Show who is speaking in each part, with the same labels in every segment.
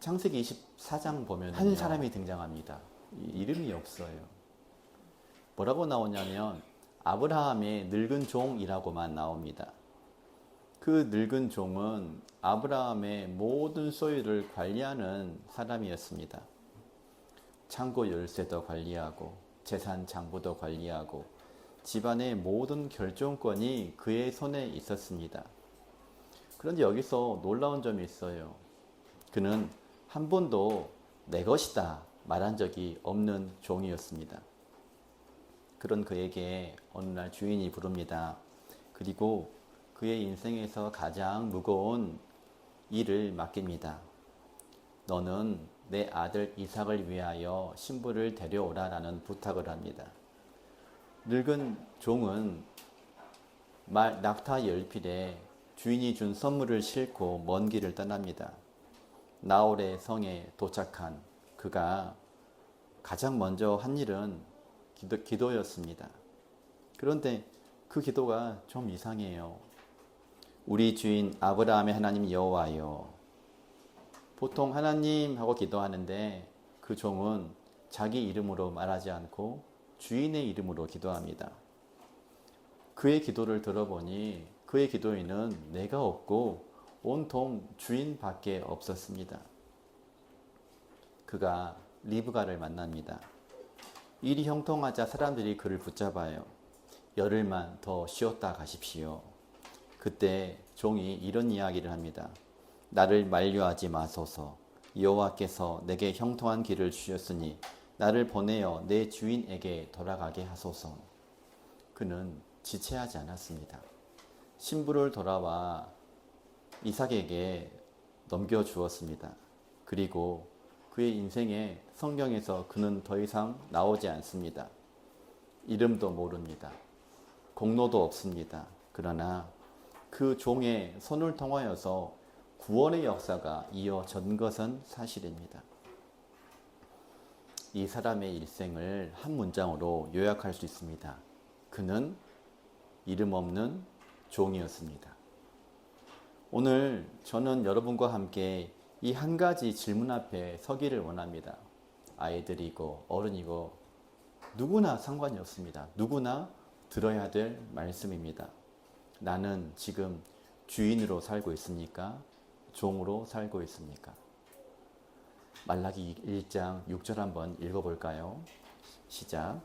Speaker 1: 창세기 24장 보면 한 사람이 등장합니다. 이름이 없어요. 뭐라고 나오냐면 아브라함의 늙은 종이라고만 나옵니다. 그 늙은 종은 아브라함의 모든 소유를 관리하는 사람이었습니다. 창고 열쇠도 관리하고 재산 장부도 관리하고 집안의 모든 결정권이 그의 손에 있었습니다. 그런데 여기서 놀라운 점이 있어요. 그는 한 번도 내 것이다 말한 적이 없는 종이었습니다. 그런 그에게 어느 날 주인이 부릅니다. 그리고 그의 인생에서 가장 무거운 일을 맡깁니다. 너는 내 아들 이삭을 위하여 신부를 데려오라 라는 부탁을 합니다. 늙은 종은 낙타 열필에 주인이 준 선물을 싣고 먼 길을 떠납니다. 나홀의 성에 도착한 그가 가장 먼저 한 일은 기도였습니다. 그런데 그 기도가 좀 이상해요. 우리 주인 아브라함의 하나님 여호와여. 보통 하나님 하고 기도하는데 그 종은 자기 이름으로 말하지 않고 주인의 이름으로 기도합니다. 그의 기도를 들어보니 그의 기도에는 내가 없고 온통 주인밖에 없었습니다. 그가 리브가를 만납니다. 일이 형통하자 사람들이 그를 붙잡아요. 열흘만 더 쉬었다 가십시오. 그때 종이 이런 이야기를 합니다. 나를 만류하지 마소서. 여호와께서 내게 형통한 길을 주셨으니 나를 보내어 내 주인에게 돌아가게 하소서. 그는 지체하지 않았습니다. 신부를 돌아와 이삭에게 넘겨주었습니다. 그리고 그의 인생에 성경에서 그는 더 이상 나오지 않습니다. 이름도 모릅니다. 공로도 없습니다. 그러나 그 종의 손을 통하여서 구원의 역사가 이어진 것은 사실입니다. 이 사람의 일생을 한 문장으로 요약할 수 있습니다. 그는 이름 없는 종이었습니다. 오늘 저는 여러분과 함께 이 한 가지 질문 앞에 서기를 원합니다. 아이들이고 어른이고 누구나 상관이 없습니다. 누구나 들어야 될 말씀입니다. 나는 지금 주인으로 살고 있습니까? 종으로 살고 있습니까? 말라기 1장 6절 한번 읽어볼까요? 시작.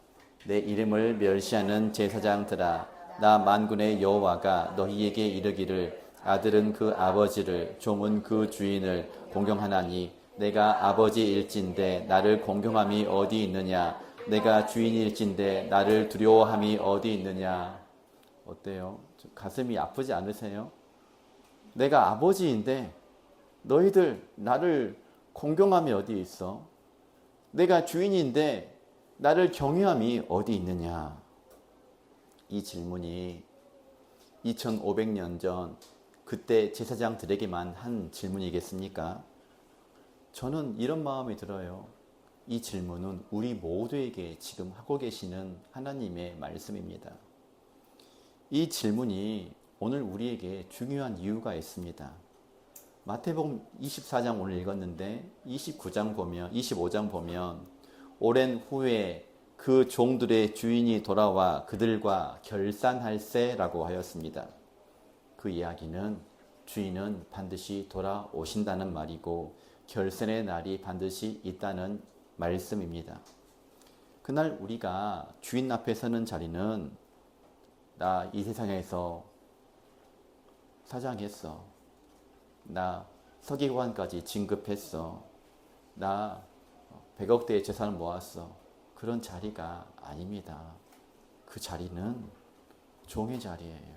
Speaker 1: 내 이름을 멸시하는 제사장들아, 나 만군의 여호와가 너희에게 이르기를 아들은 그 아버지를 종은 그 주인을 공경하나니 내가 아버지일진데 나를 공경함이 어디 있느냐? 내가 주인일진데 나를 두려워함이 어디 있느냐? 어때요? 가슴이 아프지 않으세요? 내가 아버지인데 너희들 나를 공경함이 어디 있어? 내가 주인인데 나를 경외함이 어디 있느냐? 이 질문이 2500년 전 그때 제사장들에게만 한 질문이겠습니까? 저는 이런 마음이 들어요. 이 질문은 우리 모두에게 지금 하고 계시는 하나님의 말씀입니다. 이 질문이 오늘 우리에게 중요한 이유가 있습니다. 마태복음 24장 오늘 읽었는데 25장 보면 오랜 후에 그 종들의 주인이 돌아와 그들과 결산할세라고 하였습니다. 그 이야기는 주인은 반드시 돌아오신다는 말이고 결산의 날이 반드시 있다는 말씀입니다. 그날 우리가 주인 앞에 서는 자리는 나 이 세상에서 사장했어. 나 서기관까지 진급했어. 나 100억대의 재산을 모았어. 그런 자리가 아닙니다. 그 자리는 종의 자리예요.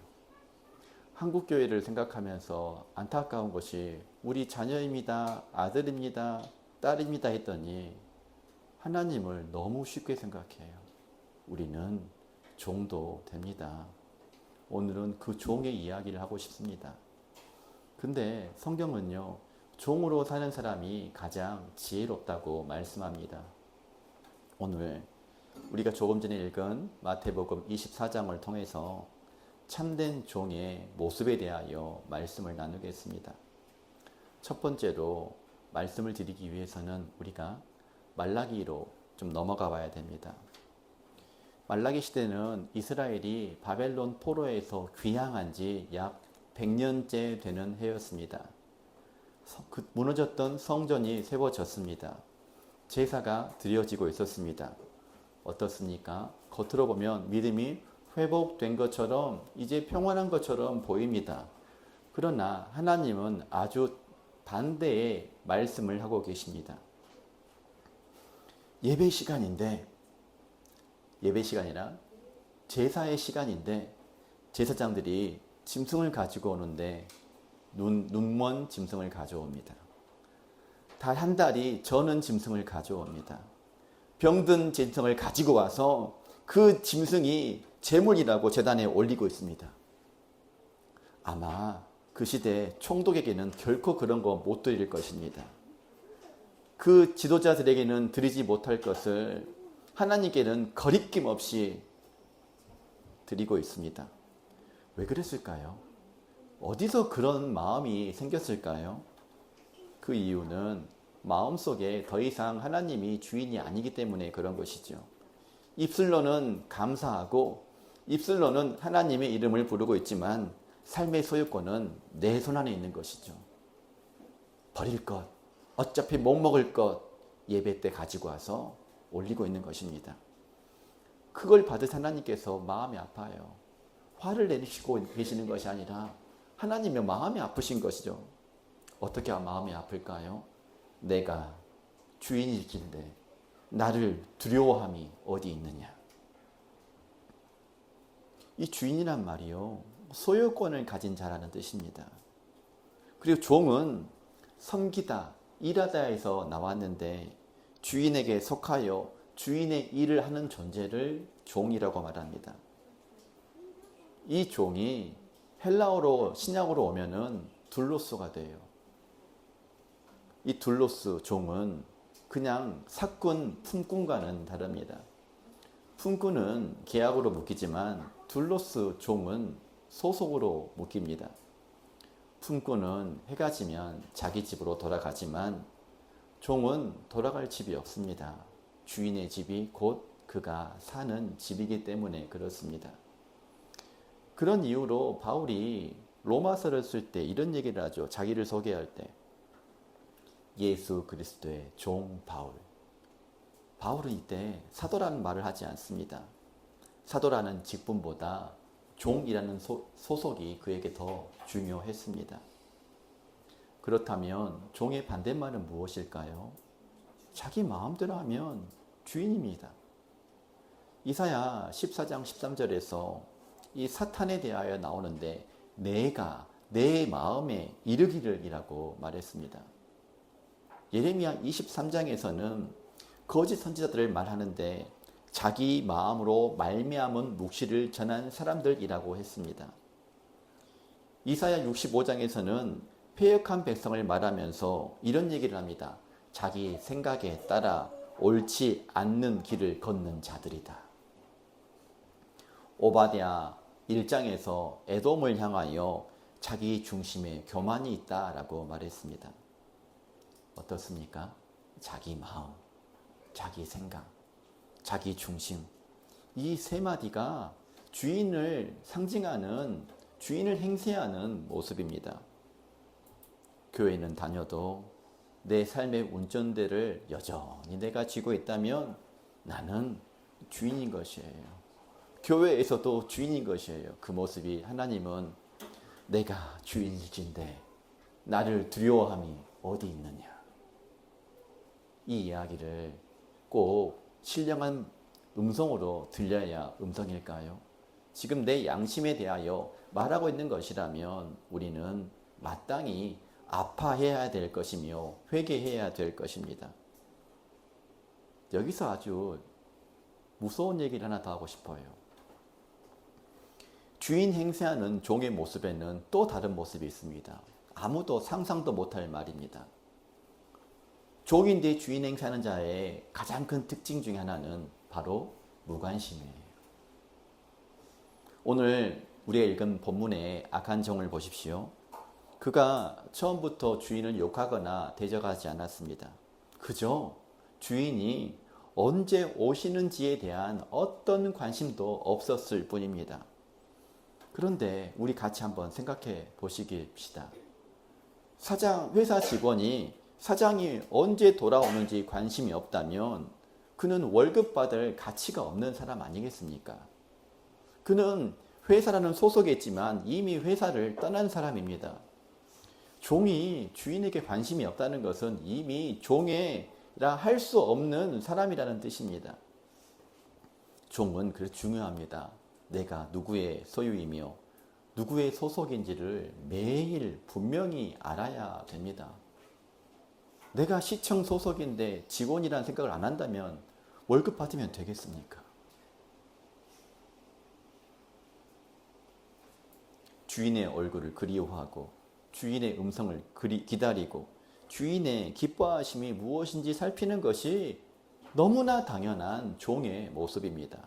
Speaker 1: 한국교회를 생각하면서 안타까운 것이 우리 자녀입니다. 아들입니다. 딸입니다 했더니 하나님을 너무 쉽게 생각해요. 우리는 종도 됩니다. 오늘은 그 종의 이야기를 하고 싶습니다. 근데 성경은요, 종으로 사는 사람이 가장 지혜롭다고 말씀합니다. 오늘 우리가 조금 전에 읽은 마태복음 24장을 통해서 참된 종의 모습에 대하여 말씀을 나누겠습니다. 첫 번째로 말씀을 드리기 위해서는 우리가 말라기로 좀 넘어가 봐야 됩니다. 말라기 시대는 이스라엘이 바벨론 포로에서 귀향한 지 약 100년째 되는 해였습니다. 무너졌던 성전이 세워졌습니다. 제사가 드려지고 있었습니다. 어떻습니까? 겉으로 보면 믿음이 회복된 것처럼 이제 평안한 것처럼 보입니다. 그러나 하나님은 아주 반대의 말씀을 하고 계십니다. 예배 시간인데, 예배 시간이라 제사의 시간인데 제사장들이 짐승을 가지고 오는데 눈먼 짐승을 가져옵니다. 달 한 달이 저는 짐승을 가져옵니다. 병든 짐승을 가지고 와서 그 짐승이 제물이라고 제단에 올리고 있습니다. 아마 그 시대 총독에게는 결코 그런 거 못 드릴 것입니다. 그 지도자들에게는 드리지 못할 것을 하나님께는 거리낌 없이 드리고 있습니다. 왜 그랬을까요? 어디서 그런 마음이 생겼을까요? 그 이유는 마음속에 더 이상 하나님이 주인이 아니기 때문에 그런 것이죠. 입술로는 감사하고 입술로는 하나님의 이름을 부르고 있지만 삶의 소유권은 내 손 안에 있는 것이죠. 버릴 것, 어차피 못 먹을 것 예배 때 가지고 와서 올리고 있는 것입니다. 그걸 받은 하나님께서 마음이 아파요. 화를 내시고 계시는 것이 아니라 하나님의 마음이 아프신 것이죠. 어떻게 마음이 아플까요? 내가 주인이길래 나를 두려워함이 어디 있느냐. 이 주인이란 말이요, 소유권을 가진 자라는 뜻입니다. 그리고 종은 섬기다, 일하다에서 나왔는데 주인에게 속하여 주인의 일을 하는 존재를 종이라고 말합니다. 이 종이 헬라어로 신약으로 오면은 둘로스가 돼요. 이 둘로스 종은 그냥 사꾼, 품꾼과는 다릅니다. 품꾼은 계약으로 묶이지만 둘로스 종은 소속으로 묶입니다. 품꾼은 해가 지면 자기 집으로 돌아가지만 종은 돌아갈 집이 없습니다. 주인의 집이 곧 그가 사는 집이기 때문에 그렇습니다. 그런 이유로 바울이 로마서를 쓸 때 이런 얘기를 하죠. 자기를 소개할 때 예수 그리스도의 종 바울. 바울은 이때 사도라는 말을 하지 않습니다. 사도라는 직분보다 종이라는 소속이 그에게 더 중요했습니다. 그렇다면 종의 반대말은 무엇일까요? 자기 마음대로 하면 주인입니다. 이사야 14장 13절에서 이 사탄에 대하여 나오는데 내가 내 마음에 이르기를이라고 말했습니다. 예레미야 23장에서는 거짓 선지자들을 말하는데 자기 마음으로 말미암은 묵시를 전한 사람들이라고 했습니다. 이사야 65장에서는 패역한 백성을 말하면서 이런 얘기를 합니다. 자기 생각에 따라 옳지 않는 길을 걷는 자들이다. 오바댜 1장에서 에돔을 향하여 자기 중심에 교만이 있다라고 말했습니다. 어떻습니까? 자기 마음, 자기 생각, 자기 중심. 이 세 마디가 주인을 상징하는, 주인을 행세하는 모습입니다. 교회는 다녀도 내 삶의 운전대를 여전히 내가 쥐고 있다면 나는 주인인 것이에요. 교회에서도 주인인 것이에요. 그 모습이 하나님은 내가 주인일진데 나를 두려워함이 어디 있느냐. 이 이야기를 꼭 신령한 음성으로 들려야 음성일까요? 지금 내 양심에 대하여 말하고 있는 것이라면 우리는 마땅히 아파해야 될 것이며 회개해야 될 것입니다. 여기서 아주 무서운 얘기를 하나 더 하고 싶어요. 주인 행세하는 종의 모습에는 또 다른 모습이 있습니다. 아무도 상상도 못할 말입니다. 종인데 주인 행세하는 자의 가장 큰 특징 중에 하나는 바로 무관심이에요. 오늘 우리가 읽은 본문의 악한 종을 보십시오. 그가 처음부터 주인을 욕하거나 대적하지 않았습니다. 그저 주인이 언제 오시는지에 대한 어떤 관심도 없었을 뿐입니다. 그런데 우리 같이 한번 생각해 보시깁시다. 회사 직원이 사장이 언제 돌아오는지 관심이 없다면 그는 월급 받을 가치가 없는 사람 아니겠습니까? 그는 회사라는 소속에 있지만 이미 회사를 떠난 사람입니다. 종이 주인에게 관심이 없다는 것은 이미 종이라 할 수 없는 사람이라는 뜻입니다. 종은 그래서 중요합니다. 내가 누구의 소유이며 누구의 소속인지를 매일 분명히 알아야 됩니다. 내가 시청 소속인데 직원이라는 생각을 안 한다면 월급 받으면 되겠습니까? 주인의 얼굴을 그리워하고 주인의 음성을 기다리고 주인의 기뻐하심이 무엇인지 살피는 것이 너무나 당연한 종의 모습입니다.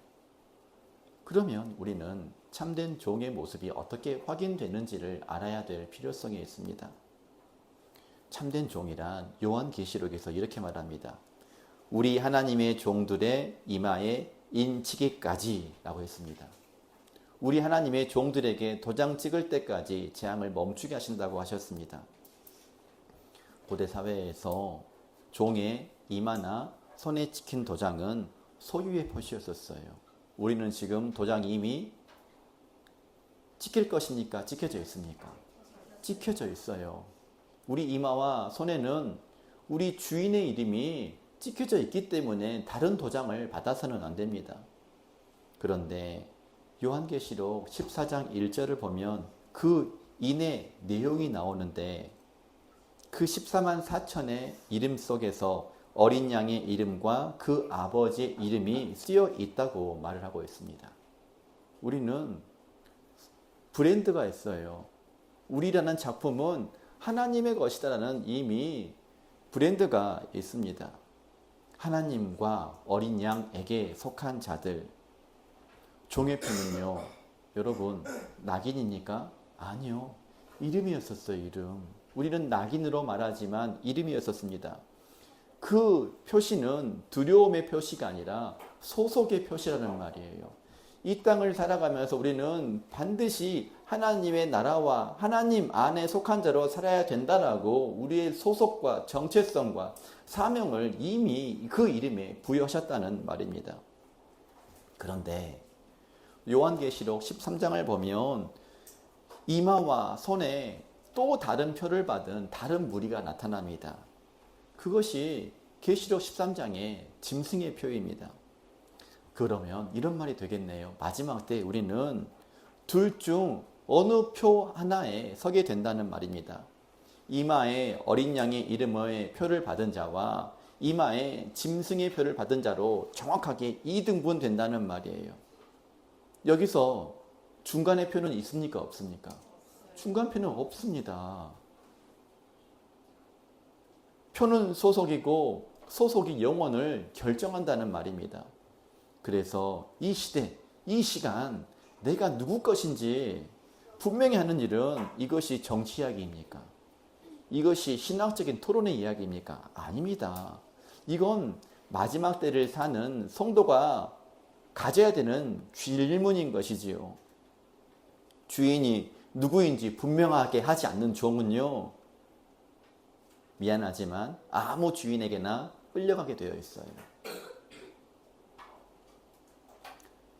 Speaker 1: 그러면 우리는 참된 종의 모습이 어떻게 확인되는지를 알아야 될 필요성이 있습니다. 참된 종이란 요한계시록에서 이렇게 말합니다. 우리 하나님의 종들의 이마에 인치기까지 라고 했습니다. 우리 하나님의 종들에게 도장 찍을 때까지 재앙을 멈추게 하신다고 하셨습니다. 고대 사회에서 종의 이마나 손에 찍힌 도장은 소유의 표시였었어요. 우리는 지금 도장이 이미 찍힐 것입니까? 찍혀져 있습니까? 찍혀져 있어요. 우리 이마와 손에는 우리 주인의 이름이 찍혀져 있기 때문에 다른 도장을 받아서는 안 됩니다. 그런데 요한계시록 14장 1절을 보면 그 인의 내용이 나오는데 그 14만 4천의 이름 속에서 어린 양의 이름과 그 아버지의 이름이 쓰여 있다고 말을 하고 있습니다. 우리는 브랜드가 있어요. 우리라는 작품은 하나님의 것이다라는 이미 브랜드가 있습니다. 하나님과 어린 양에게 속한 자들. 종의 표는요, 여러분, 낙인입니까? 아니요. 이름이었었어요, 이름. 우리는 낙인으로 말하지만 이름이었었습니다. 그 표시는 두려움의 표시가 아니라 소속의 표시라는 말이에요. 이 땅을 살아가면서 우리는 반드시 하나님의 나라와 하나님 안에 속한 자로 살아야 된다라고 우리의 소속과 정체성과 사명을 이미 그 이름에 부여하셨다는 말입니다. 그런데 요한계시록 13장을 보면 이마와 손에 또 다른 표를 받은 다른 무리가 나타납니다. 그것이 계시록 13장의 짐승의 표입니다. 그러면 이런 말이 되겠네요. 마지막 때 우리는 둘 중 어느 표 하나에 서게 된다는 말입니다. 이마에 어린 양의 이름의 표를 받은 자와 이마에 짐승의 표를 받은 자로 정확하게 2등분 된다는 말이에요. 여기서 중간의 표는 있습니까? 없습니까? 중간표는 없습니다. 표는 소속이고 소속이 영혼을 결정한다는 말입니다. 그래서 이 시대, 이 시간 내가 누구 것인지 분명히 하는 일은 이것이 정치 이야기입니까? 이것이 신학적인 토론의 이야기입니까? 아닙니다. 이건 마지막 때를 사는 성도가 가져야 되는 질문인 것이지요. 주인이 누구인지 분명하게 하지 않는 종은요, 미안하지만 아무 주인에게나 끌려가게 되어 있어요.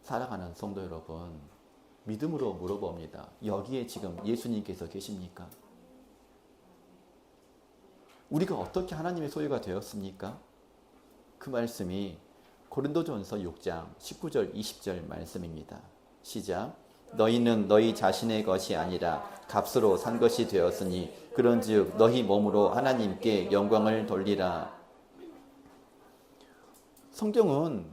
Speaker 1: 살아가는 성도 여러분, 믿음으로 물어봅니다. 여기에 지금 예수님께서 계십니까? 우리가 어떻게 하나님의 소유가 되었습니까? 그 말씀이 고린도전서 6장 19절 20절 말씀입니다. 시작. 너희는 너희 자신의 것이 아니라 값으로 산 것이 되었으니 그런즉 너희 몸으로 하나님께 영광을 돌리라. 성경은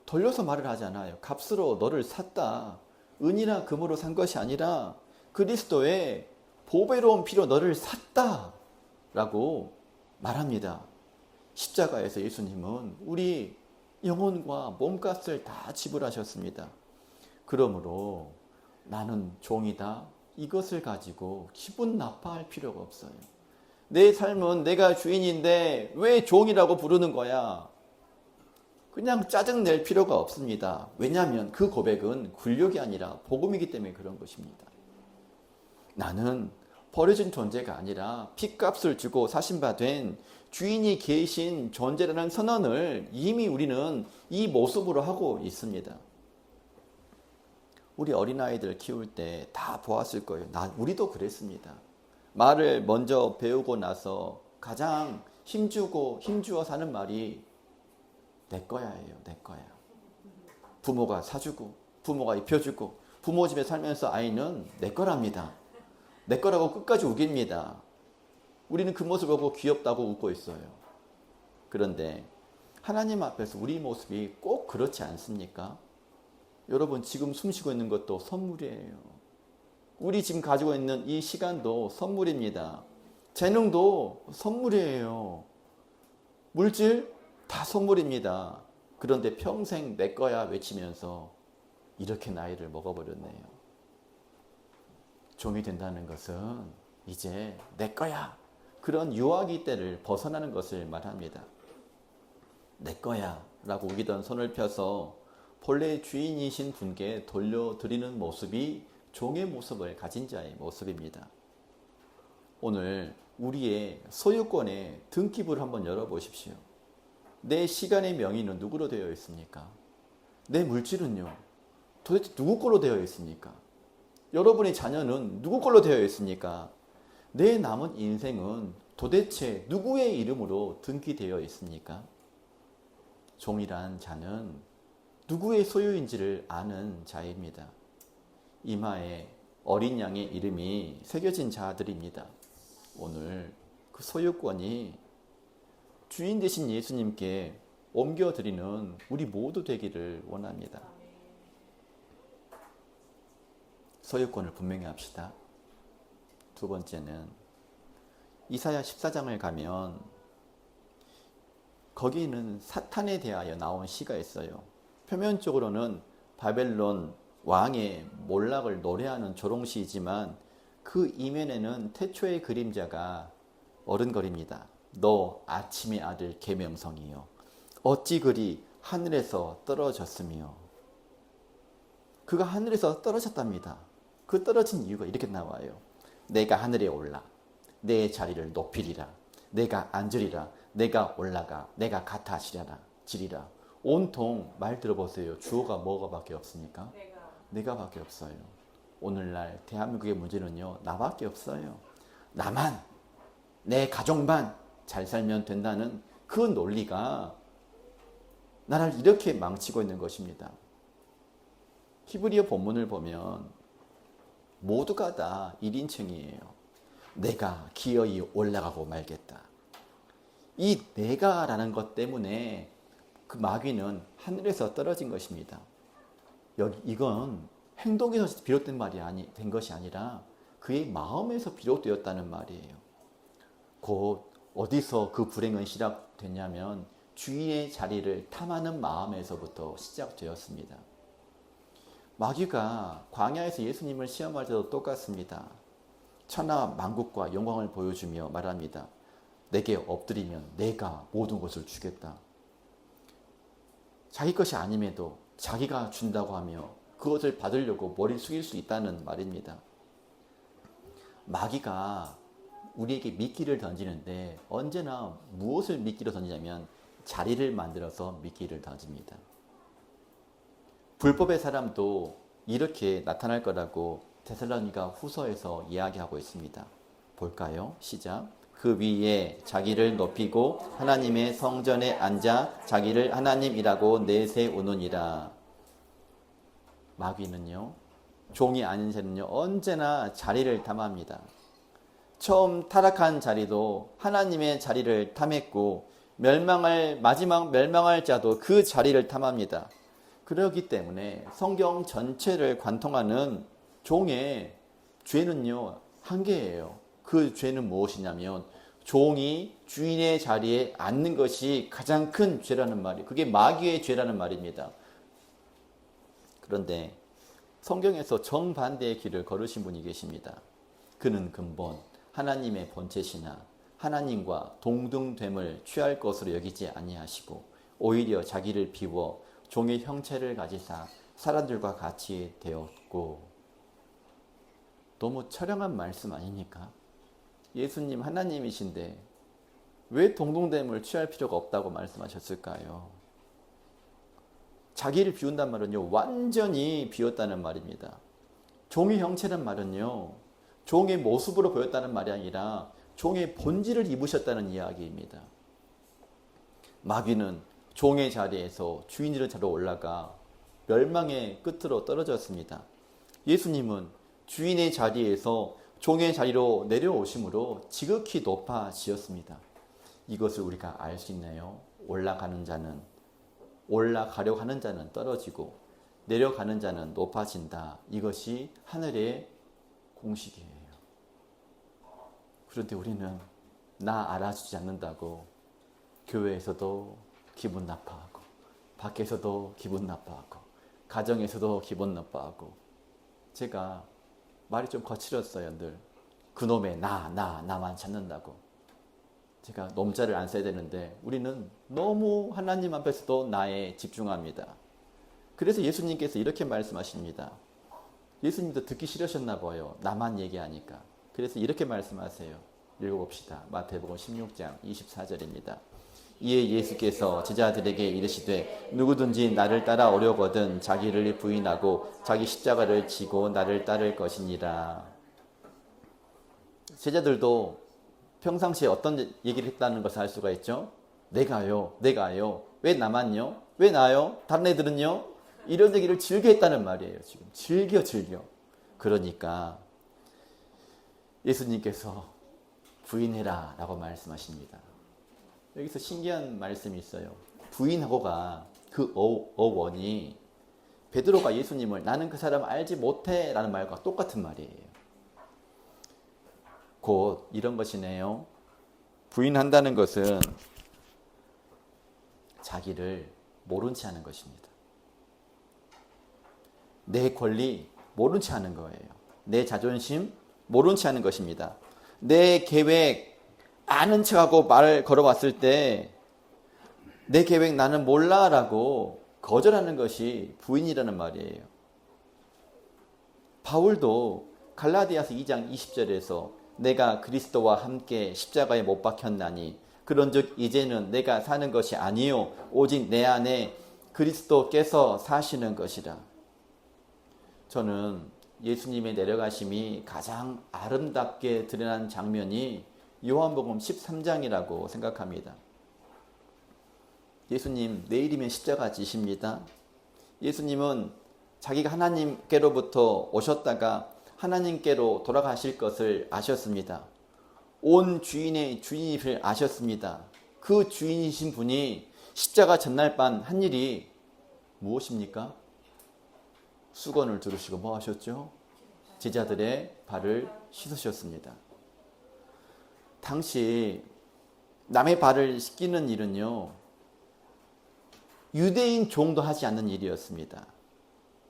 Speaker 1: 돌려서 말을 하지 않아요. 값으로 너를 샀다. 은이나 금으로 산 것이 아니라 그리스도의 보배로운 피로 너를 샀다 라고 말합니다. 십자가에서 예수님은 우리 영혼과 몸값을 다 지불하셨습니다. 그러므로 나는 종이다. 이것을 가지고 기분 나빠할 필요가 없어요. 내 삶은 내가 주인인데 왜 종이라고 부르는 거야? 그냥 짜증낼 필요가 없습니다. 왜냐하면 그 고백은 굴욕이 아니라 복음이기 때문에 그런 것입니다. 나는 버려진 존재가 아니라 핏값을 주고 사신 바 된 주인이 계신 존재라는 선언을 이미 우리는 이 모습으로 하고 있습니다. 우리 어린아이들 키울 때 다 보았을 거예요. 우리도 그랬습니다. 말을 먼저 배우고 나서 가장 힘주어 사는 말이 내 거야예요. 내 거야. 부모가 사주고 부모가 입혀주고 부모 집에 살면서 아이는 내 거랍니다. 내 거라고 끝까지 우깁니다. 우리는 그 모습을 보고 귀엽다고 웃고 있어요. 그런데 하나님 앞에서 우리 모습이 꼭 그렇지 않습니까? 여러분 지금 숨쉬고 있는 것도 선물이에요. 우리 지금 가지고 있는 이 시간도 선물입니다. 재능도 선물이에요. 물질 다 선물입니다. 그런데 평생 내 거야 외치면서 이렇게 나이를 먹어버렸네요. 종이 된다는 것은 이제 내 거야. 그런 유아기 때를 벗어나는 것을 말합니다. 내 거야 라고 우기던 손을 펴서 본래 주인이신 분께 돌려드리는 모습이 종의 모습을 가진 자의 모습입니다. 오늘 우리의 소유권의 등기부를 한번 열어보십시오. 내 시간의 명의는 누구로 되어 있습니까? 내 물질은요? 도대체 누구 걸로 되어 있습니까? 여러분의 자녀는 누구 걸로 되어 있습니까? 내 남은 인생은 도대체 누구의 이름으로 등기되어 있습니까? 종이란 자는 누구의 소유인지를 아는 자입니다. 이마에 어린 양의 이름이 새겨진 자들입니다. 오늘 그 소유권이 주인 되신 예수님께 옮겨드리는 우리 모두 되기를 원합니다. 소유권을 분명히 합시다. 두 번째는 이사야 14장을 가면 거기는 사탄에 대하여 나온 시가 있어요. 표면적으로는 바벨론 왕의 몰락을 노래하는 조롱시이지만 그 이면에는 태초의 그림자가 어른거립니다. 너 아침의 아들 계명성이여 어찌 그리 하늘에서 떨어졌으며. 그가 하늘에서 떨어졌답니다. 그 떨어진 이유가 이렇게 나와요. 내가 하늘에 올라 내 자리를 높이리라. 내가 앉으리라. 내가 올라가 내가 지리라. 온통 말 들어보세요. 주어가 뭐가 밖에 없습니까? 내가 밖에 없어요. 오늘날 대한민국의 문제는요. 나밖에 없어요. 나만 내 가족만 잘 살면 된다는 그 논리가 나를 이렇게 망치고 있는 것입니다. 히브리어 본문을 보면 모두가 다 1인칭이에요. 내가 기어이 올라가고 말겠다. 이 내가라는 것 때문에 그 마귀는 하늘에서 떨어진 것입니다. 이건 행동에서 비롯된 말이 된 것이 아니라 그의 마음에서 비롯되었다는 말이에요. 곧 어디서 그 불행은 시작됐냐면 주인의 자리를 탐하는 마음에서부터 시작되었습니다. 마귀가 광야에서 예수님을 시험할 때도 똑같습니다. 천하 만국과 영광을 보여주며 말합니다. 내게 엎드리면 내가 모든 것을 주겠다. 자기 것이 아님에도 자기가 준다고 하며 그것을 받으려고 머리를 숙일 수 있다는 말입니다. 마귀가 우리에게 미끼를 던지는데 언제나 무엇을 미끼로 던지냐면 자리를 만들어서 미끼를 던집니다. 불법의 사람도 이렇게 나타날 거라고 데살로니가 후서에서 이야기하고 있습니다. 볼까요? 시작. 그 위에 자기를 높이고 하나님의 성전에 앉아 자기를 하나님이라고 내세우느니라. 마귀는요, 종이 아닌 새는요, 언제나 자리를 탐합니다. 처음 타락한 자리도 하나님의 자리를 탐했고 마지막 멸망할 자도 그 자리를 탐합니다. 그렇기 때문에 성경 전체를 관통하는 종의 죄는요, 한계예요. 그 죄는 무엇이냐면 종이 주인의 자리에 앉는 것이 가장 큰 죄라는 말이에요. 그게 마귀의 죄라는 말입니다. 그런데 성경에서 정반대의 길을 걸으신 분이 계십니다. 그는 근본 하나님의 본체시나 하나님과 동등됨을 취할 것으로 여기지 아니하시고 오히려 자기를 비워 종의 형체를 가지사 사람들과 같이 되었고. 너무 처량한 말씀 아닙니까? 예수님 하나님이신데 왜 동등됨을 취할 필요가 없다고 말씀하셨을까요? 자기를 비운단 말은요, 완전히 비웠다는 말입니다. 종의 형체는 말은요, 종의 모습으로 보였다는 말이 아니라 종의 본질을 입으셨다는 이야기입니다. 마귀는 종의 자리에서 주인이라는 자리로 올라가 멸망의 끝으로 떨어졌습니다. 예수님은 주인의 자리에서 종의 자리로 내려오심으로 지극히 높아지었습니다. 이것을 우리가 알 수 있나요? 올라가려고 하는 자는 떨어지고 내려가는 자는 높아진다. 이것이 하늘의 공식이에요. 그런데 우리는 나 알아주지 않는다고 교회에서도 기분 나빠하고 밖에서도 기분 나빠하고 가정에서도 기분 나빠하고. 제가 말이 좀 거칠었어요. 늘 그놈의 나만 찾는다고. 제가 놈자를 안 써야 되는데 우리는 너무 하나님 앞에서도 나에 집중합니다. 그래서 예수님께서 이렇게 말씀하십니다. 예수님도 듣기 싫으셨나 봐요. 나만 얘기하니까. 그래서 이렇게 말씀하세요. 읽어봅시다. 마태복음 16장 24절입니다. 이에 예수께서 제자들에게 이르시되 누구든지 나를 따라오려거든 자기를 부인하고 자기 십자가를 지고 나를 따를 것이니라. 제자들도 평상시에 어떤 얘기를 했다는 것을 알 수가 있죠. 내가요. 왜 나만요? 왜 나요? 다른 애들은요? 이런 얘기를 즐겨 했다는 말이에요. 지금 즐겨. 그러니까 예수님께서 부인해라 라고 말씀하십니다. 여기서 신기한 말씀이 있어요. 부인하고가 그 어원이 베드로가 예수님을 나는 그 사람 알지 못해 라는 말과 똑같은 말이에요. 곧 이런 것이네요. 부인한다는 것은 자기를 모른 채 하는 것입니다. 내 권리 모른 채 하는 거예요. 내 자존심 모른 채 하는 것입니다. 내 계획 아는 척하고 말을 걸어왔을 때 내 계획 나는 몰라라고 거절하는 것이 부인이라는 말이에요. 바울도 갈라디아서 2장 20절에서 내가 그리스도와 함께 십자가에 못 박혔나니 그런즉 이제는 내가 사는 것이 아니요 오직 내 안에 그리스도께서 사시는 것이라. 저는 예수님의 내려가심이 가장 아름답게 드러난 장면이 요한복음 13장이라고 생각합니다. 예수님 내일이면 십자가 지십니다. 예수님은 자기가 하나님께로부터 오셨다가 하나님께로 돌아가실 것을 아셨습니다. 온 주인의 주인임을 아셨습니다. 그 주인이신 분이 십자가 전날 밤 한 일이 무엇입니까? 수건을 두르시고 뭐 하셨죠? 제자들의 발을 씻으셨습니다. 당시 남의 발을 씻기는 일은요, 유대인 종도 하지 않는 일이었습니다.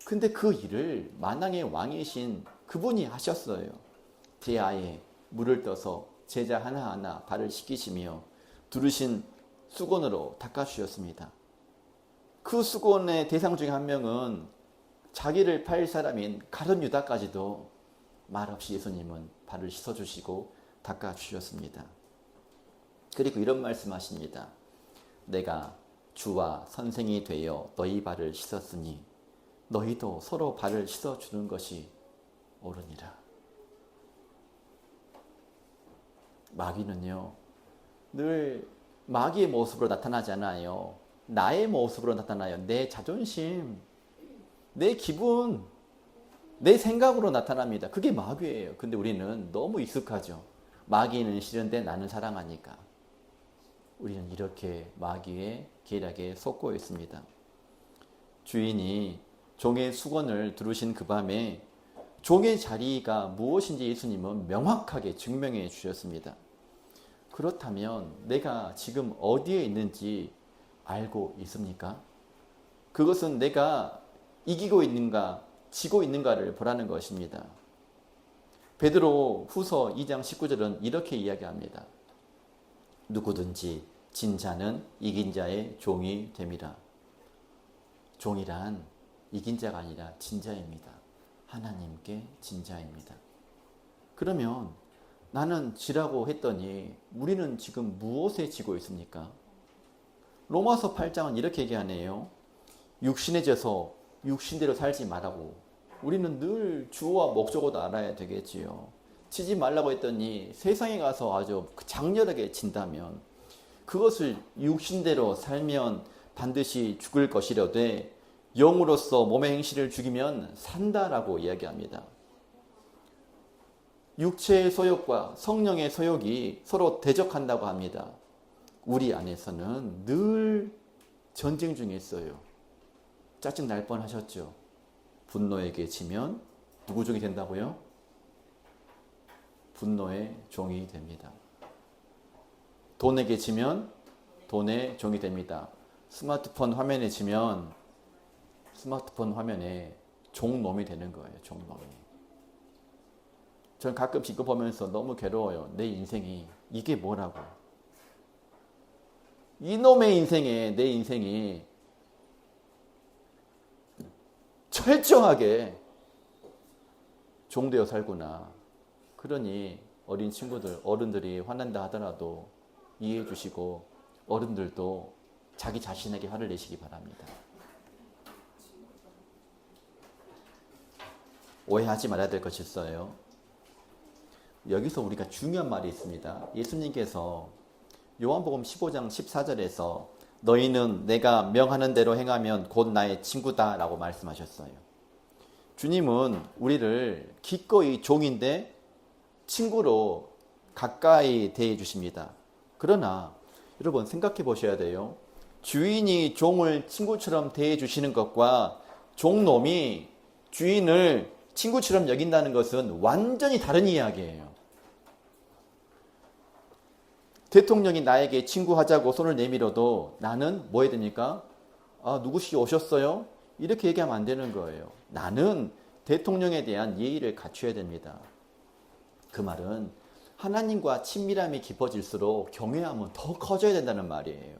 Speaker 1: 근데 그 일을 만왕의 왕이신 그분이 하셨어요. 대야에 물을 떠서 제자 하나하나 발을 씻기시며 두르신 수건으로 닦아주셨습니다. 그 수건의 대상 중에 한 명은 자기를 팔 사람인 가룟 유다까지도 말없이 예수님은 발을 씻어주시고 닦아주셨습니다. 그리고 이런 말씀하십니다. 내가 주와 선생이 되어 너희 발을 씻었으니 너희도 서로 발을 씻어주는 것이 옳으니라. 마귀는요, 늘 마귀의 모습으로 나타나지 않아요. 나의 모습으로 나타나요. 내 자존심, 내 기분, 내 생각으로 나타납니다. 그게 마귀예요. 근데 우리는 너무 익숙하죠. 마귀는 싫은데 나는 사랑하니까. 우리는 이렇게 마귀의 계략에 속고 있습니다. 주인이 종의 수건을 두르신 그 밤에 종의 자리가 무엇인지 예수님은 명확하게 증명해 주셨습니다. 그렇다면 내가 지금 어디에 있는지 알고 있습니까? 그것은 내가 이기고 있는가 지고 있는가를 보라는 것입니다. 베드로 후서 2장 19절은 이렇게 이야기합니다. 누구든지 진 자는 이긴 자의 종이 됨이라. 종이란 이긴 자가 아니라 진 자입니다. 하나님께 진 자입니다. 그러면 나는 지라고 했더니 우리는 지금 무엇에 지고 있습니까? 로마서 8장은 이렇게 얘기하네요. 육신에 져서 육신대로 살지 말라고. 우리는 늘 주어와 목적어도 알아야 되겠지요. 치지 말라고 했더니 세상에 가서 아주 장렬하게 진다면 그것을 육신대로 살면 반드시 죽을 것이려되 영으로서 몸의 행실을 죽이면 산다라고 이야기합니다. 육체의 소욕과 성령의 소욕이 서로 대적한다고 합니다. 우리 안에서는 늘 전쟁 중에 있어요. 짜증 날 뻔하셨죠? 분노에게 지면 누구 종이 된다고요? 분노의 종이 됩니다. 돈에게 지면 돈의 종이 됩니다. 스마트폰 화면에 지면 스마트폰 화면에 종놈이 되는 거예요. 종놈이. 저는 가끔씩 이거 보면서 너무 괴로워요. 내 인생이 이게 뭐라고. 이놈의 인생에 내 인생이 철저하게 종되어 살구나. 그러니 어린 친구들, 어른들이 화난다 하더라도 이해해 주시고 어른들도 자기 자신에게 화를 내시기 바랍니다. 오해하지 말아야 될 것이 있어요. 여기서 우리가 중요한 말이 있습니다. 예수님께서 요한복음 15장 14절에서 너희는 내가 명하는 대로 행하면 곧 나의 친구다 라고 말씀하셨어요. 주님은 우리를 기꺼이 종인데 친구로 가까이 대해 주십니다. 그러나 여러분 생각해 보셔야 돼요. 주인이 종을 친구처럼 대해 주시는 것과 종놈이 주인을 친구처럼 여긴다는 것은 완전히 다른 이야기예요. 대통령이 나에게 친구하자고 손을 내밀어도 나는 뭐 해야 됩니까? 누구시 오셨어요? 이렇게 얘기하면 안 되는 거예요. 나는 대통령에 대한 예의를 갖춰야 됩니다. 그 말은 하나님과 친밀함이 깊어질수록 경외함은 더 커져야 된다는 말이에요.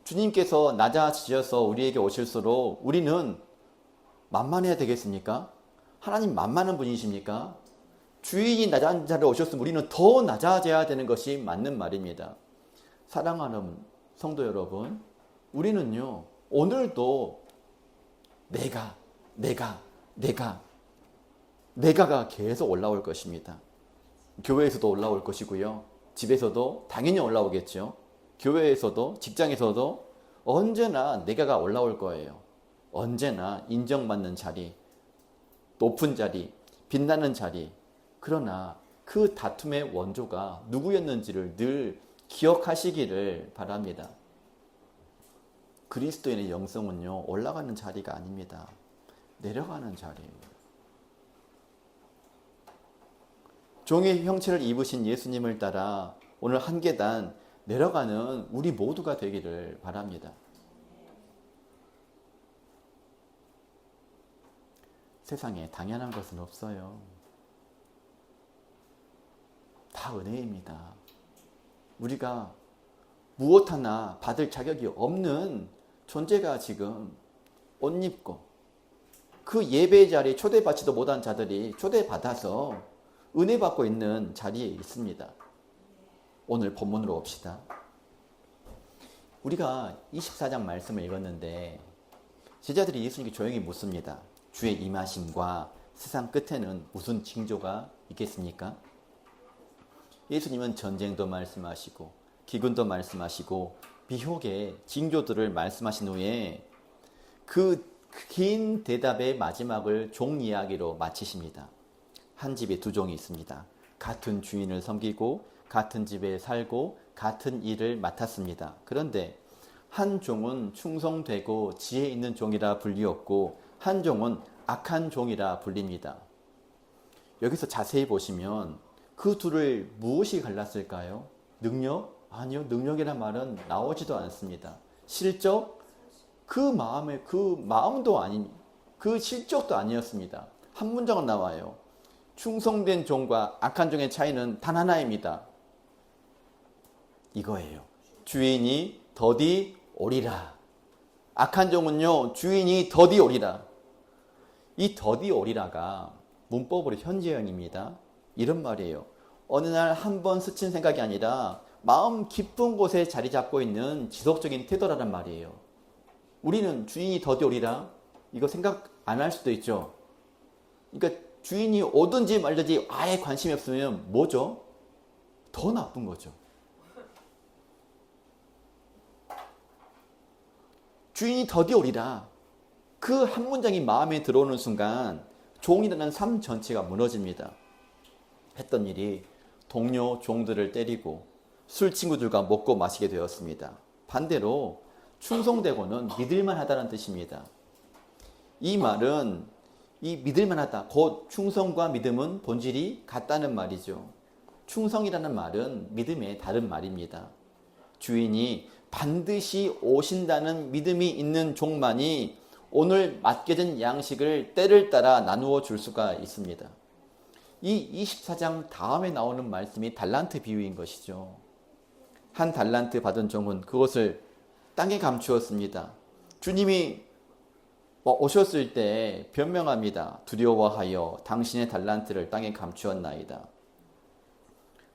Speaker 1: 주님께서 낮아지셔서 우리에게 오실수록 우리는 만만해야 되겠습니까? 하나님 만만한 분이십니까? 주인이 낮은 자리에 오셨으면 우리는 더 낮아져야 되는 것이 맞는 말입니다. 사랑하는 성도 여러분, 우리는요 오늘도 내가가 계속 올라올 것입니다. 교회에서도 올라올 것이고요. 집에서도 당연히 올라오겠죠. 교회에서도 직장에서도 언제나 내가가 올라올 거예요. 언제나 인정받는 자리, 높은 자리, 빛나는 자리. 그러나 그 다툼의 원조가 누구였는지를 늘 기억하시기를 바랍니다. 그리스도인의 영성은요 올라가는 자리가 아닙니다. 내려가는 자리예요. 종의 형체를 입으신 예수님을 따라 오늘 한 계단 내려가는 우리 모두가 되기를 바랍니다. 세상에 당연한 것은 없어요. 다 은혜입니다. 우리가 무엇 하나 받을 자격이 없는 존재가 지금 옷 입고 그 예배 자리에 초대받지도 못한 자들이 초대받아서 은혜 받고 있는 자리에 있습니다. 오늘 본문으로 옵시다. 우리가 24장 말씀을 읽었는데 제자들이 예수님께 조용히 묻습니다. 주의 임하심과 세상 끝에는 무슨 징조가 있겠습니까? 예수님은 전쟁도 말씀하시고 기근도 말씀하시고 비혹의 징조들을 말씀하신 후에 그 긴 대답의 마지막을 종 이야기로 마치십니다. 한 집에 두 종이 있습니다. 같은 주인을 섬기고 같은 집에 살고 같은 일을 맡았습니다. 그런데 한 종은 충성되고 지혜 있는 종이라 불리었고 한 종은 악한 종이라 불립니다. 여기서 자세히 보시면 그 둘을 무엇이 갈랐을까요? 능력? 아니요. 능력이란 말은 나오지도 않습니다. 실적? 그 마음도 아닌 그 실족도 아니었습니다. 한 문장은 나와요. 충성된 종과 악한 종의 차이는 단 하나입니다. 이거예요. 주인이 더디 오리라. 악한 종은요, 주인이 더디 오리라. 이 더디 오리라가 문법으로 현재형입니다. 이런 말이에요. 어느 날 한 번 스친 생각이 아니라 마음 깊은 곳에 자리 잡고 있는 지속적인 태도라는 말이에요. 우리는 주인이 더디 오리라 이거 생각 안 할 수도 있죠. 그러니까 주인이 오든지 말든지 아예 관심이 없으면 뭐죠? 더 나쁜 거죠. 주인이 더디 오리라. 그 한 문장이 마음에 들어오는 순간 종이라는 삶 전체가 무너집니다. 했던 일이 동료 종들을 때리고 술 친구들과 먹고 마시게 되었습니다. 반대로 충성되고는 믿을만하다는 뜻입니다. 이 말은 이 믿을만하다, 곧 충성과 믿음은 본질이 같다는 말이죠. 충성이라는 말은 믿음의 다른 말입니다. 주인이 반드시 오신다는 믿음이 있는 종만이 오늘 맡겨진 양식을 때를 따라 나누어 줄 수가 있습니다. 이 24장 다음에 나오는 말씀이 달란트 비유인 것이죠. 한 달란트 받은 종은 그것을 땅에 감추었습니다. 주님이 오셨을 때 변명합니다. 두려워하여 당신의 달란트를 땅에 감추었나이다.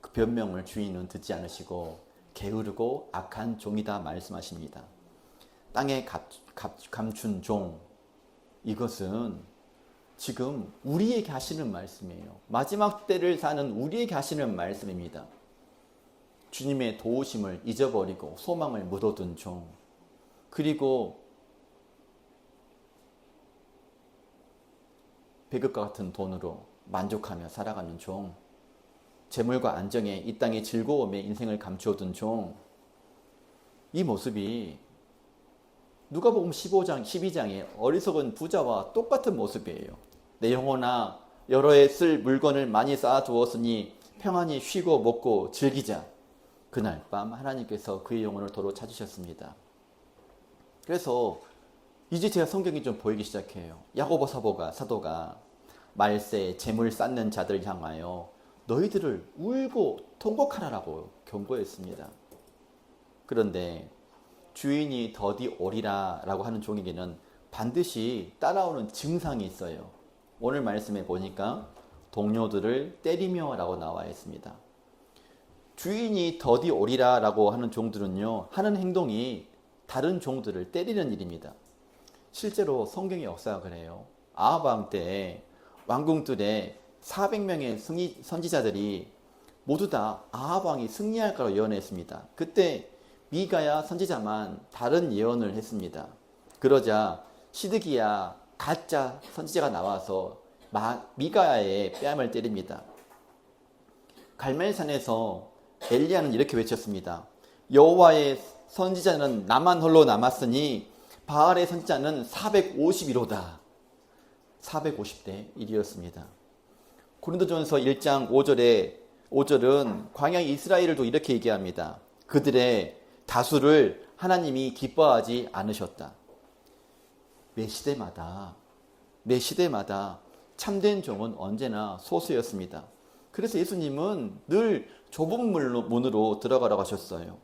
Speaker 1: 그 변명을 주인은 듣지 않으시고 게으르고 악한 종이다 말씀하십니다. 땅에 감춘 종, 이것은 지금 우리에게 하시는 말씀이에요. 마지막 때를 사는 우리에게 하시는 말씀입니다. 주님의 도우심을 잊어버리고 소망을 묻어둔 종, 그리고 배급과 같은 돈으로 만족하며 살아가는 종, 재물과 안정에 이 땅의 즐거움에 인생을 감추어둔 종, 이 모습이 누가복음 15장, 12장의 어리석은 부자와 똑같은 모습이에요. 내 영혼아, 여러 해 쓸 물건을 많이 쌓아두었으니 평안히 쉬고 먹고 즐기자. 그날 밤 하나님께서 그의 영혼을 도로 찾으셨습니다. 그래서 이제 제가 성경이 좀 보이기 시작해요. 야고보 사도가 말세 재물 쌓는 자들을 향하여 너희들을 울고 통곡하라라고 경고했습니다. 그런데 주인이 더디 오리라 라고 하는 종에게는 반드시 따라오는 증상이 있어요. 오늘 말씀에 보니까 동료들을 때리며 라고 나와 있습니다. 주인이 더디 오리라 라고 하는 종들은요, 하는 행동이 다른 종들을 때리는 일입니다. 실제로 성경의 역사가 그래요. 아합 왕 때 왕궁들에 400명의 선지자들이 모두 다 아합 왕이 승리할 거라고 예언했습니다. 그때 미가야 선지자만 다른 예언을 했습니다. 그러자 시드기야 가짜 선지자가 나와서 미가야의 뺨을 때립니다. 갈멜산에서 엘리야는 이렇게 외쳤습니다. 여호와의 선지자는 나만 홀로 남았으니 바알의 선지자는 450이로다. 450대 1이었습니다. 고린도전서 1장 5절은 광야 이스라엘도 이렇게 얘기합니다. 그들의 다수를 하나님이 기뻐하지 않으셨다. 매 시대마다 참된 종은 언제나 소수였습니다. 그래서 예수님은 늘 좁은 문으로 들어가라고 하셨어요.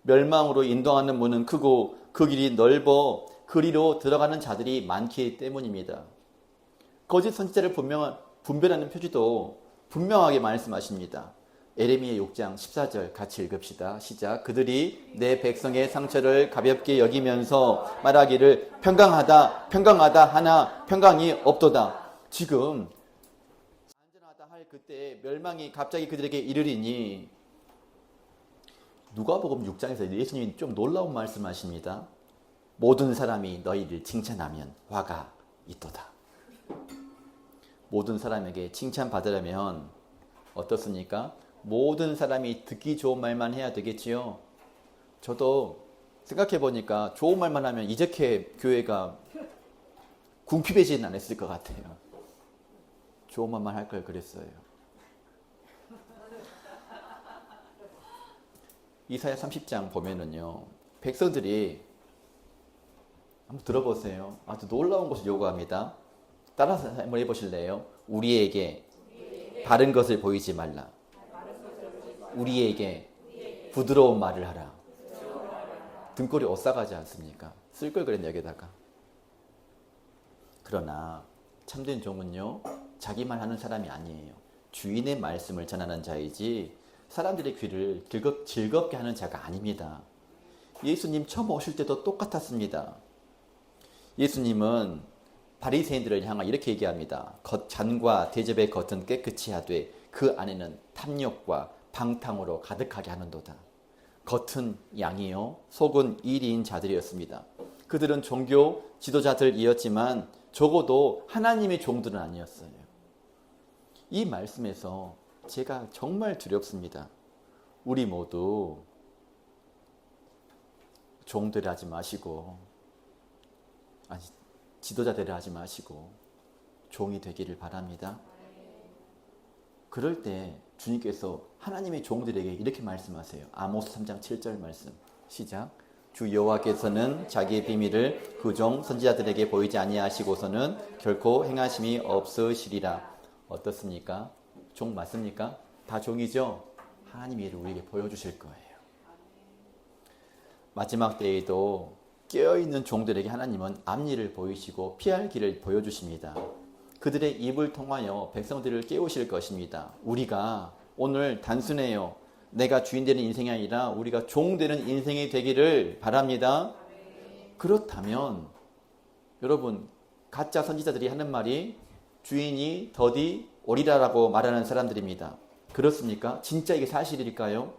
Speaker 1: 멸망으로 인도하는 문은 크고 그 길이 넓어 그리로 들어가는 자들이 많기 때문입니다. 거짓 선지자를 분별하는 표지도 분명하게 말씀하십니다. 에레미야 6장 14절 같이 읽읍시다. 시작. 그들이 내 백성의 상처를 가볍게 여기면서 말하기를 평강하다 하나 평강이 없도다. 지금 안전하다 할 그때 멸망이 갑자기 그들에게 이르리니, 누가복음 6장에서 예수님이 좀 놀라운 말씀하십니다. 모든 사람이 너희를 칭찬하면 화가 있도다. 모든 사람에게 칭찬받으려면 어떻습니까? 모든 사람이 듣기 좋은 말만 해야 되겠지요. 저도 생각해 보니까 좋은 말만 하면 이렇게 교회가 궁핍해지는 않았을 것 같아요. 좋은 말만 할 걸 그랬어요. 이사야 30장 보면은요, 백성들이 한번 들어보세요. 아주 놀라운 것을 요구합니다. 따라서 한번 해보실래요? 우리에게 바른 것을 보이지 말라. 우리에게 부드러운 말을 하라. 등골이 오싹하지 않습니까? 쓸 걸 그랬네 여기다가. 그러나 참된 종은요, 자기만 하는 사람이 아니에요. 주인의 말씀을 전하는 자이지 사람들의 귀를 즐겁게 하는 자가 아닙니다. 예수님 처음 오실 때도 똑같았습니다. 예수님은 바리새인들을 향하 이렇게 얘기합니다. 잔과 대접의 겉은 깨끗이 하되 그 안에는 탐욕과 방탕으로 가득하게 하는도다. 겉은 양이요 속은 이리인 자들이었습니다. 그들은 종교 지도자들이었지만 적어도 하나님의 종들은 아니었어요. 이 말씀에서 제가 정말 두렵습니다. 우리 모두 종들 하지 마시고, 아니 지도자들을 하지 마시고 종이 되기를 바랍니다. 그럴 때 주님께서 하나님의 종들에게 이렇게 말씀하세요. 아모스 3장 7절 말씀 시작. 주 여호와께서는 자기의 비밀을 그 종 선지자들에게 보이지 아니하시고서는 결코 행하심이 없으시리라. 어떻습니까? 종 맞습니까? 다 종이죠? 하나님이 이를 우리에게 보여주실 거예요. 마지막 때에도 깨어있는 종들에게 하나님은 앞일을 보이시고 피할 길을 보여주십니다. 그들의 입을 통하여 백성들을 깨우실 것입니다. 우리가 오늘 단순해요. 내가 주인 되는 인생이 아니라 우리가 종 되는 인생이 되기를 바랍니다. 그렇다면 여러분, 가짜 선지자들이 하는 말이 주인이 더디 오리라라고 말하는 사람들입니다. 그렇습니까? 진짜 이게 사실일까요?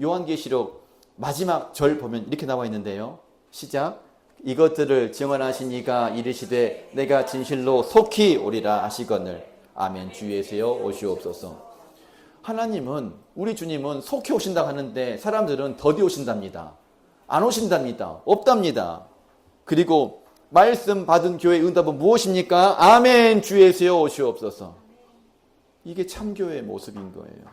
Speaker 1: 요한계시록 마지막 절 보면 이렇게 나와 있는데요. 시작. 이것들을 증언하신 이가 이르시되 내가 진실로 속히 오리라 하시거늘 아멘. 주 예수여 오시옵소서. 하나님은, 우리 주님은 속히 오신다고 하는데 사람들은 더디 오신답니다. 안 오신답니다. 없답니다. 그리고 말씀 받은 교회의 응답은 무엇입니까? 아멘. 주 예수여 오시옵소서. 이게 참교회의 모습인 거예요.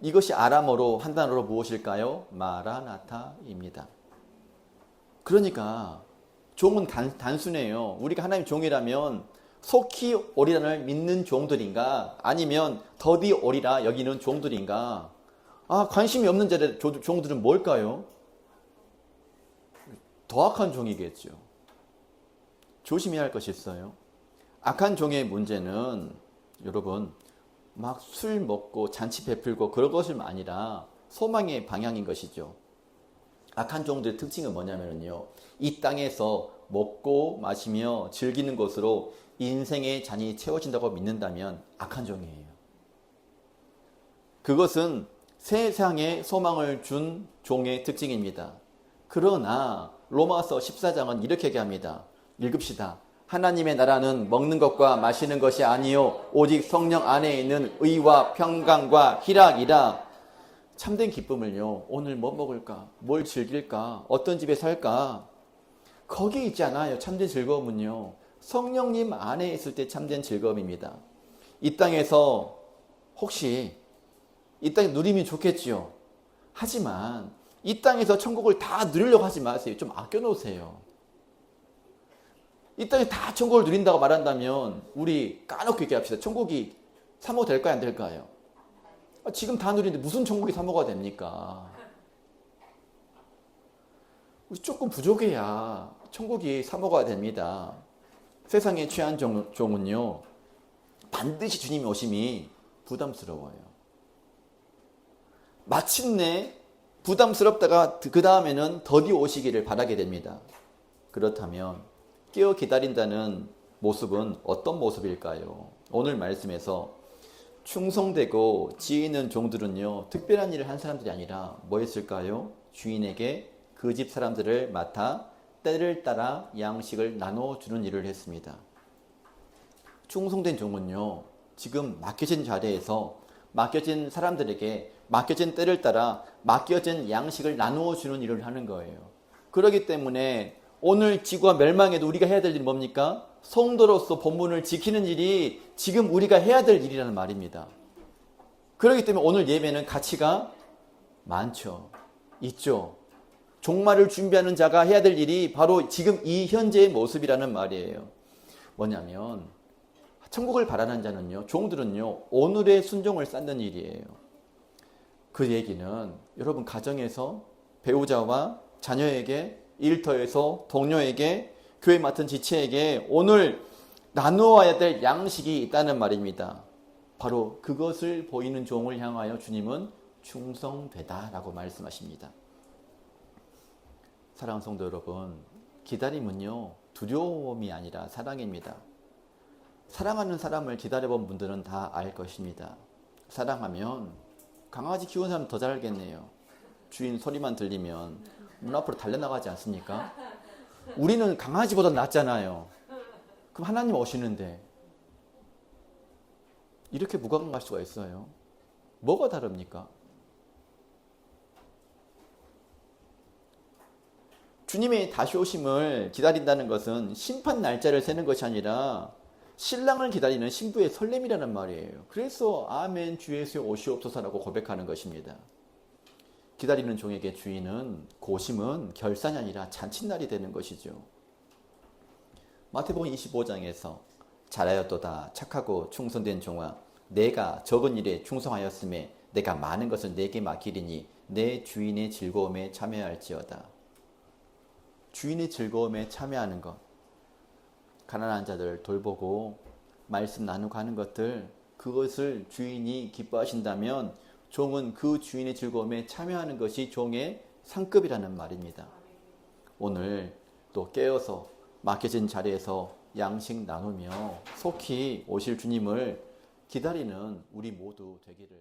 Speaker 1: 이것이 아람어로 한 단어로 무엇일까요? 마라나타입니다. 그러니까 종은 단순해요. 우리가 하나님 종이라면 속히 오리라를 믿는 종들인가, 아니면 더디 오리라 여기는 종들인가? 관심이 없는 자의 종들은 뭘까요? 더 악한 종이겠죠. 조심해야 할 것이 있어요. 악한 종의 문제는 여러분 막 술 먹고 잔치 베풀고 그런 것이 아니라 소망의 방향인 것이죠. 악한 종들의 특징은 뭐냐면요, 이 땅에서 먹고 마시며 즐기는 것으로 인생의 잔이 채워진다고 믿는다면 악한 종이에요. 그것은 세상에 소망을 준 종의 특징입니다. 그러나 로마서 14장은 이렇게 얘기합니다. 읽읍시다. 하나님의 나라는 먹는 것과 마시는 것이 아니요 오직 성령 안에 있는 의와 평강과 희락이라. 참된 기쁨을요, 오늘 뭐 먹을까, 뭘 즐길까, 어떤 집에 살까, 거기에 있지 않아요. 참된 즐거움은요, 성령님 안에 있을 때 참된 즐거움입니다. 이 땅에서 혹시 이 땅에 누리면 좋겠지요. 하지만 이 땅에서 천국을 다 누리려고 하지 마세요. 좀 아껴놓으세요. 이 땅에 다 천국을 누린다고 말한다면 우리 까놓고 얘기합시다. 천국이 사모가 될까요, 안 될까요? 지금 다 누리는데 무슨 천국이 사모가 됩니까? 우리 조금 부족해야 천국이 사모가 됩니다. 세상에 취한 종은요, 반드시 주님이 오심이 부담스러워요. 마침내 부담스럽다가 그 다음에는 더디 오시기를 바라게 됩니다. 그렇다면 깨어 기다린다는 모습은 어떤 모습일까요? 오늘 말씀에서 충성되고 지혜 있는 종들은요, 특별한 일을 한 사람들이 아니라 뭐 했을까요? 주인에게 그 집 사람들을 맡아 때를 따라 양식을 나눠주는 일을 했습니다. 충성된 종은요, 지금 맡겨진 자리에서 맡겨진 사람들에게 맡겨진 때를 따라 맡겨진 양식을 나누어주는 일을 하는 거예요. 그렇기 때문에 오늘 지구가 멸망해도 우리가 해야 될 일이 뭡니까? 성도로서 본분을 지키는 일이 지금 우리가 해야 될 일이라는 말입니다. 그렇기 때문에 오늘 예배는 가치가 많죠. 있죠. 종말을 준비하는 자가 해야 될 일이 바로 지금 이 현재의 모습이라는 말이에요. 뭐냐면 천국을 바라는 자는요, 종들은요, 오늘의 순종을 쌓는 일이에요. 그 얘기는 여러분 가정에서 배우자와 자녀에게, 일터에서 동료에게, 교회 맡은 지체에게 오늘 나누어야 될 양식이 있다는 말입니다. 바로 그것을 보이는 종을 향하여 주님은 충성되다라고 말씀하십니다. 사랑하는 성도 여러분, 기다림은요, 두려움이 아니라 사랑입니다. 사랑하는 사람을 기다려본 분들은 다 알 것입니다. 사랑하면 강아지 키우는 사람 더 잘 알겠네요. 주인 소리만 들리면 문 앞으로 달려나가지 않습니까? 우리는 강아지보다 낫잖아요. 그럼 하나님 오시는데 이렇게 무감할 수가 있어요? 뭐가 다릅니까? 주님의 다시 오심을 기다린다는 것은 심판 날짜를 세는 것이 아니라 신랑을 기다리는 신부의 설렘이라는 말이에요. 그래서 아멘 주 예수여 오시옵소서라고 고백하는 것입니다. 기다리는 종에게 주인은 고심은 결산이 아니라 잔칫날이 되는 것이죠. 마태복음 25장에서 잘하였도다 착하고 충성된 종아 내가 적은 일에 충성하였음에 내가 많은 것을 내게 맡기리니 내 주인의 즐거움에 참여할지어다. 주인의 즐거움에 참여하는 것, 가난한 자들 돌보고 말씀 나누고 하는 것들, 그것을 주인이 기뻐하신다면 종은 그 주인의 즐거움에 참여하는 것이 종의 상급이라는 말입니다. 오늘 또 깨어서 맡겨진 자리에서 양식 나누며 속히 오실 주님을 기다리는 우리 모두 되기를